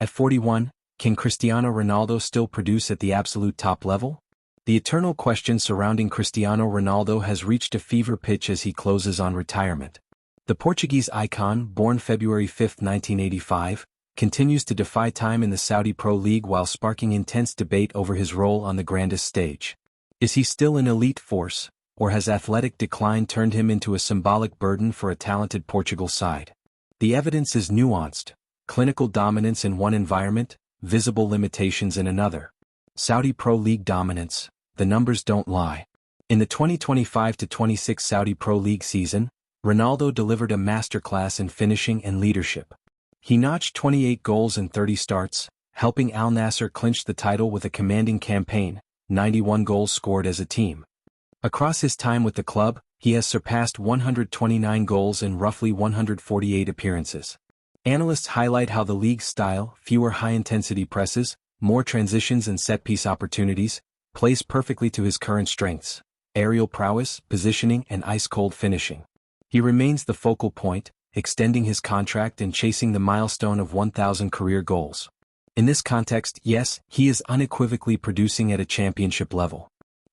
At 41, can Cristiano Ronaldo still produce at the absolute top level? The eternal question surrounding Cristiano Ronaldo has reached a fever pitch as he closes on retirement. The Portuguese icon, born February 5, 1985, continues to defy time in the Saudi Pro League while sparking intense debate over his role on the grandest stage. Is he still an elite force, or has athletic decline turned him into a symbolic burden for a talented Portugal side? The evidence is nuanced: clinical dominance in one environment, visible limitations in another. Saudi Pro League dominance, the numbers don't lie. In the 2025-26 Saudi Pro League season, Ronaldo delivered a masterclass in finishing and leadership. He notched 28 goals in 30 starts, helping Al Nassr clinch the title with a commanding campaign, 91 goals scored as a team. Across his time with the club, he has surpassed 129 goals in roughly 148 appearances. Analysts highlight how the league's style, fewer high-intensity presses, more transitions and set-piece opportunities, plays perfectly to his current strengths: aerial prowess, positioning, and ice-cold finishing. He remains the focal point, extending his contract and chasing the milestone of 1,000 career goals. In this context, yes, he is unequivocally producing at a championship level.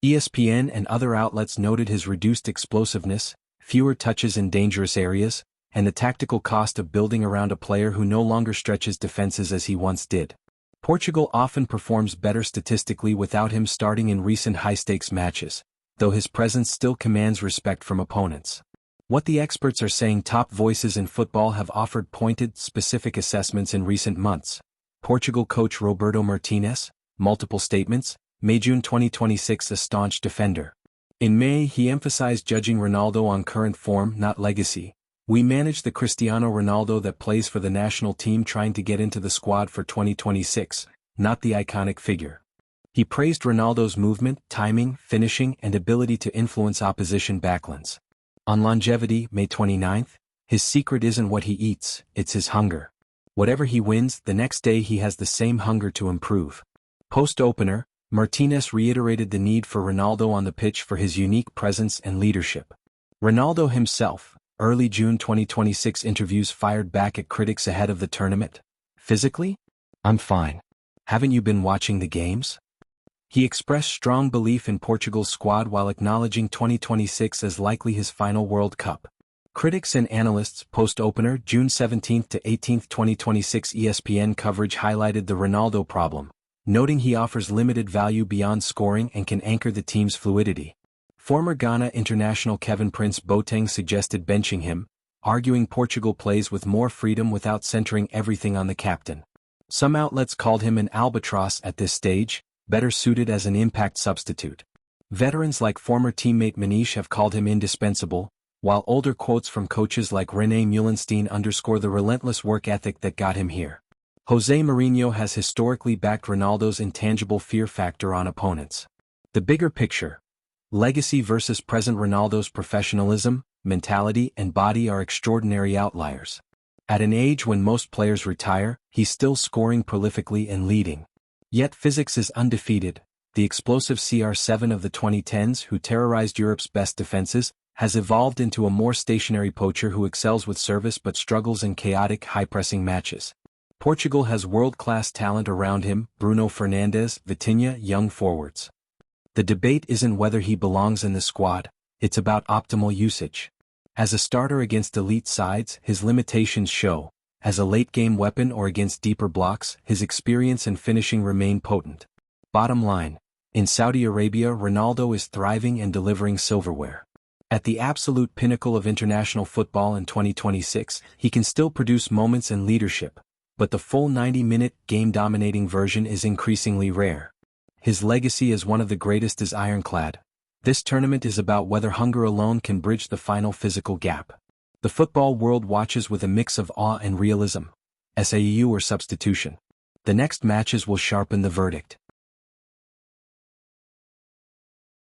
ESPN and other outlets noted his reduced explosiveness, fewer touches in dangerous areas, and the tactical cost of building around a player who no longer stretches defenses as he once did. Portugal often performs better statistically without him starting in recent high-stakes matches, though his presence still commands respect from opponents. What the experts are saying: top voices in football have offered pointed, specific assessments in recent months. Portugal coach Roberto Martinez, multiple statements, May-June 2026. A staunch defender. In May, he emphasized judging Ronaldo on current form, not legacy. We manage the Cristiano Ronaldo that plays for the national team trying to get into the squad for 2026, not the iconic figure. He praised Ronaldo's movement, timing, finishing, and ability to influence opposition backlands. On longevity, May 29, his secret isn't what he eats, it's his hunger. Whatever he wins, the next day he has the same hunger to improve. Post-opener, Martinez reiterated the need for Ronaldo on the pitch for his unique presence and leadership. Ronaldo himself, early June 2026 interviews fired back at critics ahead of the tournament. Physically? I'm fine. Haven't you been watching the games? He expressed strong belief in Portugal's squad while acknowledging 2026 as likely his final World Cup. Critics and analysts. Post-opener, June 17 to 18, 2026 ESPN coverage highlighted the Ronaldo problem, noting he offers limited value beyond scoring and can anchor the team's fluidity. Former Ghana international Kevin Prince Boateng suggested benching him, arguing Portugal plays with more freedom without centering everything on the captain. Some outlets called him an albatross at this stage, better suited as an impact substitute. Veterans like former teammate Manish have called him indispensable, while older quotes from coaches like René Meulenstein underscore the relentless work ethic that got him here. Jose Mourinho has historically backed Ronaldo's intangible fear factor on opponents. The bigger picture: legacy versus present. Ronaldo's professionalism, mentality, and body are extraordinary outliers. At an age when most players retire, he's still scoring prolifically and leading. Yet physics is undefeated. The explosive CR7 of the 2010s, who terrorized Europe's best defenses, has evolved into a more stationary poacher who excels with service but struggles in chaotic, high-pressing matches. Portugal has world-class talent around him: Bruno Fernandes, Vitinha, young forwards. The debate isn't whether he belongs in the squad, it's about optimal usage. As a starter against elite sides, his limitations show. As a late-game weapon or against deeper blocks, his experience and finishing remain potent. Bottom line: in Saudi Arabia, Ronaldo is thriving and delivering silverware. At the absolute pinnacle of international football in 2026, he can still produce moments and leadership, but the full 90-minute, game-dominating version is increasingly rare. His legacy as one of the greatest is ironclad. This tournament is about whether hunger alone can bridge the final physical gap. The football world watches with a mix of awe and realism. SAU or substitution. The next matches will sharpen the verdict.